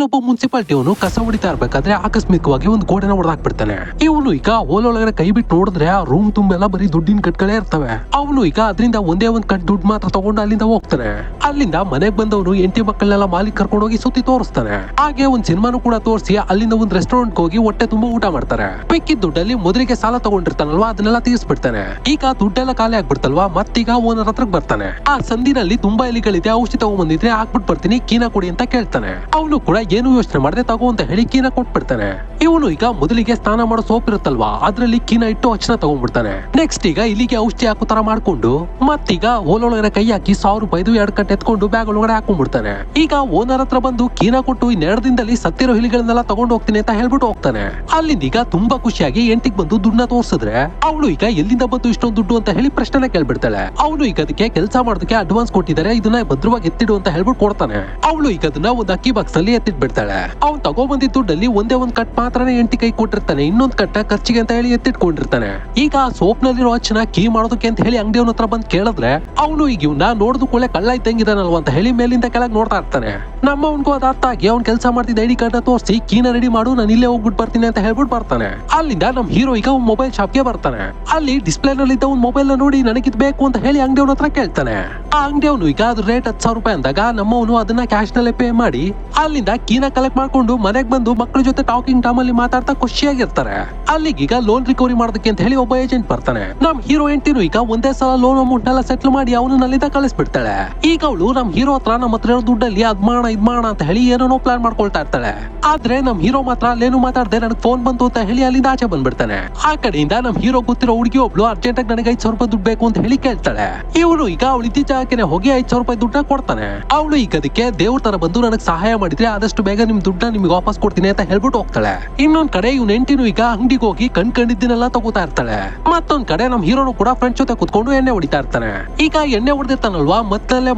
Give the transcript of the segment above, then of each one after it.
ಇಲ್ಲೊಬ್ಬ ಮುನ್ಸಿಪಾಲಿಟಿ ಅವನು ಕಸ ಹೊಡಿತಾ ಇರ್ಬೇಕಾದ್ರೆ ಆಕಸ್ಮಿಕವಾಗಿ ಒಂದು ಗೋಡೆನ ಹೊಡೆದಾಕ್ಬಿಡ್ತಾನೆ. ಇವನು ಈಗ ಓಲೊಳಗಡೆ ಕೈ ಬಿಟ್ಟು ನೋಡಿದ್ರೆ ಆ ರೂಮ್ ತುಂಬೆಲ್ಲ ಬರೀ ದುಡ್ಡಿನ ಕಟ್ಗಳೇ ಇರ್ತವೆ. ಅವನು ಈಗ ಅದರಿಂದ ಒಂದೇ ಒಂದ್ ಕಟ್ ದುಡ್ಡು ಮಾತ್ರ ತಗೊಂಡು ಅಲ್ಲಿಂದ ಹೋಗ್ತಾನೆ. ಅಲ್ಲಿಂದ ಮನೆಗ್ ಬಂದವನು ಎಂಟಿ ಮಕ್ಕಳನ್ನೆಲ್ಲ ಮಾಲಿಕ್ ಕರ್ಕೊಂಡು ಹೋಗಿ ಸುತ್ತಿ ತೋರಿಸ್ತಾನೆ. ಹಾಗೆ ಒಂದ್ ಸಿನಿಮಾನು ಕೂಡ ತೋರಿಸಿ ಅಲ್ಲಿಂದ ಒಂದ್ ರೆಸ್ಟೋರೆಂಟ್ ಹೋಗಿ ಹೊಟ್ಟೆ ತುಂಬಾ ಊಟ ಮಾಡ್ತಾರೆ. ಮಿಕ್ಕಿದ ದುಡ್ಡಲ್ಲಿ ಮೊದಲಿಗೆ ಸಾಲ ತಗೊಂಡಿರ್ತಾನಲ್ವಾ ಅದನ್ನೆಲ್ಲ ತೀರಿಸ್ಬಿಡ್ತಾನೆ. ಈಗ ದುಡ್ಡೆಲ್ಲ ಖಾಲಿ ಆಗ್ಬಿಡ್ತಲ್ವಾ, ಮತ್ತೀಗ ಓನರ್ ಹತ್ರಕ್ ಬರ್ತಾನೆ. ಆ ಸಂದಿನಲ್ಲಿ ತುಂಬಾ ಎಲಿಗಳಿದೆ, ಔಷಧಿ ತಗೊಂಡ್ಬಂದಿದ್ರೆ ಹಾಕ್ಬಿಟ್ಟು ಬರ್ತೀನಿ, ಕೀನ ಕೊಡಿ ಅಂತ ಕೇಳ್ತಾನೆ. ಅವನು ಕೂಡ ಏನು ಯೋಚನೆ ಮಾಡದೆ ತಗೋ ಅಂತ ಹೇಳಿ ಕೀನ ಕೊಟ್ಬಿಡ್ತಾನೆ. ಇವನು ಈಗ ಮೊದಲಿಗೆ ಸ್ನಾನ ಮಾಡೋ ಸೋಪ್ ಇರುತ್ತಲ್ವಾ ಅದ್ರಲ್ಲಿ ಕೀನ ಇಟ್ಟು ಹಚ್ಚನ ತಗೊಂಡ್ಬಿಡ್ತಾನೆ. ನೆಕ್ಸ್ಟ್ ಈಗ ಇಲ್ಲಿಗೆ ಔಷಧಿ ಹಾಕೋ ತರ ಮಾಡ್ಕೊಂಡು ಮತ್ತೀಗ ಓಲೊಳಗಡೆ ಕೈ ಹಾಕಿ 1000 ರೂಪಾಯಿದು 2 ಕಟ್ ಎತ್ಕೊಂಡು ಬ್ಯಾಗ್ ಒಳಗಡೆ ಹಾಕೊಂಡ್ಬಿಡ್ತಾನೆ. ಈಗ ಓನರ್ ಹತ್ರ ಬಂದು ಕೀನ ಕೊಟ್ಟು ಇನ್ನೆರಡು ದಿನದಲ್ಲಿ ಸತ್ತಿರೋ ಇಲಿಗಳನ್ನೆಲ್ಲ ತಗೊಂಡು ಹೋಗ್ತೀನಿ ಅಂತ ಹೇಳ್ಬಿಟ್ಟು ಹೋಗ್ತಾನೆ. ಅಲ್ಲಿಂದ ಈಗ ತುಂಬಾ ಖುಷಿಯಾಗಿ ಎಂಟಿಗೆ ಬಂದು ದುಡ್ಡನ್ನ ತೋರಿಸಿದ್ರೆ ಅವಳು ಈಗ ಎಲ್ಲಿಂದ ಬಂದು ಇಷ್ಟೊಂದು ದುಡ್ಡು ಅಂತ ಹೇಳಿ ಪ್ರಶ್ನೆ ಕೇಳ್ಬಿಡ್ತಾಳೆ. ಅವನು ಈಗ ಅದಕ್ಕೆ ಕೆಲಸ ಮಾಡೋದಕ್ಕೆ ಅಡ್ವಾನ್ಸ್ ಕೊಟ್ಟಿದ್ದಾರೆ, ಇದನ್ನ ಭದ್ರವಾಗಿ ಎತ್ತಿಡು ಅಂತ ಹೇಳ್ಬಿಟ್ಟು ಕೊಡ್ತಾನೆ. ಅವಳು ಈಗ ಅದನ್ನ ಒಂದು ಅಕ್ಕಿ ಬಾಕ್ಸ್ ಅಲ್ಲಿ ಎತ್ತಿಟ್ಬಿಡ್ತಾಳೆ. ಅವ್ನು ತಗೊಂಡ್ಬಂದಿದ್ದ ದುಡ್ಡಲ್ಲಿ ಒಂದೇ ಒಂದ್ ಕಟ್ ಮಾತ್ರನೇ ಎಂಟಿ ಕೈ ಕೊಟ್ಟಿರ್ತಾನೆ, ಇನ್ನೊಂದ್ ಕಟ್ಟ ಖರ್ಚಿಗೆ ಅಂತ ಹೇಳಿ ಎತ್ತಿಟ್ಕೊಂಡಿರ್ತಾನೆ. ಈಗ ಸೋಪ್ ನಲ್ಲಿರೋ ಹಚ್ಚನ ಕೀ ಮಾಡೋದಕ್ಕೆ ಅಂತ ಹೇಳಿ ಅಂಗಡಿಯವನ ಹತ್ರ ಬಂದ್ ಕೇಳಿದ್ರೆ ಅವನು ಈಗ ಇವ್ನ ನೋಡಿದ ಕೂಡಲೇ ಕಳ್ಳ ಇದ್ದಂಗಿದಾನಲ್ವ ಅಂತ ಹೇಳಿ ಮೇಲಿಂದ ಕೆಳಗೆ ನೋಡ್ತಾ ಇರ್ತಾನೆ. ನಮ್ಮ ಅವನ್ಗೂ ಅದ ಅರ್ಥ ಆಗಿ ಅವ್ನ್ ಕೆಲಸ ಮಾಡ್ತಿದ್ದ ಐಡಿ ಕಾರ್ಡ್ ತೋರಿಸಿ ಕೀನ ರೆಡಿ ಮಾಡು, ನಾನು ಇಲ್ಲೇ ಹೋಗ್ಬಿಟ್ಟು ಬರ್ತೀನಿ ಅಂತ ಹೇಳ್ಬಿಟ್ಟು ಬರ್ತಾನೆ. ಅಲ್ಲಿಂದ ನಮ್ ಹೀರೋ ಈಗ ಒಂದ್ ಮೊಬೈಲ್ ಶಾಪ್ಗೆ ಬರ್ತಾನೆ. ಅಲ್ಲಿ ಡಿಸ್ಪ್ಲೇ ನಲ್ಲಿ ಇದ್ದ ಒಂದ್ ಮೊಬೈಲ್ ನೋಡಿ ನನಗಿದ್ ಬೇಕು ಅಂತ ಹೇಳಿ ಅಂಗಡಿಯವನ ಹತ್ರ ಕೇಳ್ತಾನೆ. ಆ ಅಂಗಡಿಯವನು ಈಗ ಅದ್ರ ರೇಟ್ 10,000 ರೂಪಾಯಿ ಅಂದಾಗ ನಮ್ಮವನು ಅದನ್ನ ಕ್ಯಾಶ್ ನಲ್ಲೇ ಪೇ ಮಾಡಿ ಅಲ್ಲಿಂದ ಕೀನ ಕಲೆಕ್ಟ್ ಮಾಡ್ಕೊಂಡು ಮನೆಗ್ ಬಂದು ಮಕ್ಕಳ ಜೊತೆ ಟಾಕಿಂಗ್ ಟಾಮ್ ಅಲ್ಲಿ ಮಾತಾಡ್ತಾ ಖುಷಿಯಾಗಿರ್ತಾರೆ. ಅಲ್ಲಿಗೀಗ ಲೋನ್ ರಿಕವರಿ ಮಾಡೋದಕ್ಕೆ ಅಂತ ಹೇಳಿ ಒಬ್ಬ ಏಜೆಂಟ್ ಬರ್ತಾನೆ. ನಮ್ ಹೀರೋ ಹೆಂಡತಿನು ಈಗ ಒಂದೇ ಸಲ ಲೋನ್ ಅಮೌಂಟ್ ಎಲ್ಲ ಸೆಟ್ಲ್ ಮಾಡಿ ಅವನು ಅಲ್ಲಿಂದ ಕಳಿಸ್ಬಿಡ್ತಾಳೆ. ಈಗ ಅವಳು ನಮ್ ಹೀರೋ ಹತ್ರ ನಮ್ಮ ಹತ್ರ ಇರೋ ದುಡ್ಡಲ್ಲಿ ಅದ್ ಮಾಡೋಣ ಅಂತ ಹೇಳಿ ಏನೇನೋ ಪ್ಲಾನ್ ಮಾಡ್ಕೊಳ್ತಾ ಇರ್ತಾಳೆ. ಆದ್ರೆ ನಮ್ ಹೀರೋ ಮಾತ್ರ ಅಲ್ಲೇನು ಮಾತಾಡದೆ ನನಗೆ ಫೋನ್ ಬಂತು ಅಂತ ಹೇಳಿ ಅಲ್ಲಿಂದ ಆಚೆ ಬಂದ್ಬಿಡ್ತಾನೆ. ಆ ಕಡೆಯಿಂದ ನಮ್ ಹೀರೋ ಗೊತ್ತಿರೋ ಹುಡುಗಿ ಒಬ್ಳು ಅರ್ಜೆಂಟ್ ಆಗಿ ನನಗೆ 5,000 ರೂಪಾಯಿ ದುಡ್ಡು ಬೇಕು ಅಂತ ಹೇಳಿ ಕೇಳ್ತಾಳೆ. ಇವನು ಈಗ ಅವಳು ಇತ್ತೀಚೆಗೆ ಹೋಗಿ 5,000 ರೂಪಾಯಿ ದುಡ್ಡನ್ನ ಕೊಡ್ತಾನೆ. ಅವಳು ಈಗ ಅದಕ್ಕೆ ದೇವ್ರ ತರ ಬಂದು ನನಗೆ ಸಹಾಯ ಮಾಡಿದ್ರೆ ಆದಷ್ಟು ಬೇಗ ನಿಮ್ ದುಡ್ಡನ್ನ ನಿಮ್ಗೆ ವಾಪಸ್ ಕೊಡ್ತೀನಿ ಅಂತ ಹೇಳ್ಬಿಟ್ಟು ಹೋಗ್ತಾಳೆ. ಇನ್ನೊಂದ್ ಕಡೆ ಇವ್ನ ಹೆಂಡತಿನು ಈಗ ಅಂಗಡಿಗೆ ಹೋಗಿ ಕಂಡಿದ್ದನ್ನೆಲ್ಲ ತಗೋತಾ ಇರ್ತಾಳೆ. ಮತ್ತೊಂದ್ ಕಡೆ ನಮ್ ಹೀರೋನು ಕೂಡ ಫ್ರೆಂಡ್ಸ್ ಜೊತೆ ಕುತ್ಕೊಂಡು ಎಣ್ಣೆ ಹೊಡಿತಾ ಇರ್ತಾನೆ. ಈಗ ಎಣ್ಣೆ ಹೊಡೆದಿರ್ತಾನಲ್ವಾ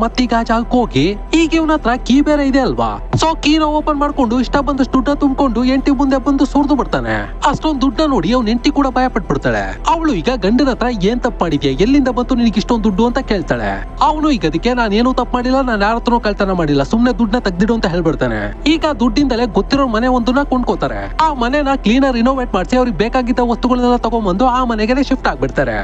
ಮತ್ತೀಗ ಜಾಗಕ್ಕೆ ಹೋಗಿ ಈಗ ಇವನ ಹತ್ರ ಕೀ ಬೇರೆ ಇದೆ ಅಲ್ವಾ, ಸೊ ಕೀನ ಓಪನ್ ಮಾಡ್ಕೊಂಡು ಇಷ್ಟ ಬಂದಷ್ಟು ದುಡ್ಡ ತುಂಬಿಕೊಂಡು ಎಂಟಿ ಮುಂದೆ ಬಂದು ಸುರಿದು ಬಿಡ್ತಾನೆ. ಅಷ್ಟೊಂದು ದುಡ್ಡ ನೋಡಿ ಅವ್ನ ಎಂಟಿ ಕೂಡ ಭಯ ಪಟ್ಬಿಡ್ತಾಳೆ. ಅವಳು ಈಗ ಗಂಡನ ಹತ್ರ ಏನ್ ತಪ್ಪು ಮಾಡಿದ್ಯಾ, ಎಲ್ಲಿಂದ ಬಂತು ನಿನಗೆ ಇಷ್ಟೊಂದು ದುಡ್ಡು ಅಂತ ಕೇಳ್ತಾಳೆ. ಅವನು ಈಗ ಅದಕ್ಕೆ ನಾನು ಏನು ತಪ್ಪು ಮಾಡಿಲ್ಲ, ನಾನು ಯಾರ ಹತ್ರನೂ ಕಳ್ತನ ಮಾಡಿಲ್ಲ, ಸುಮ್ನೆ ದುಡ್ಡನ್ನ ತೆಗ್ದಿಡು ಅಂತ ಹೇಳ್ಬಿಡ್ತಾನೆ. ಈಗ ದುಡ್ಡಿಂದಲೇ ಗೊತ್ತಿರೋ ಮನೆ ಒಂದನ್ನ ಕೊಂಡ್ಕೋತಾರೆ. ಆ ಮನೆನ ಕ್ಲೀನರ್ ರಿನೋವೇಟ್ ಮಾಡಿಸಿ ಅವ್ರಿಗೆ ಬೇಕಾಗಿದ್ದ ವಸ್ತುಗಳನ್ನೆಲ್ಲ ತಗೊಂಡ್ಬಂದು ಆ ಮನೆಗೆ ಶಿಫ್ಟ್ ಆಗ್ಬಿಡ್ತಾರೆ.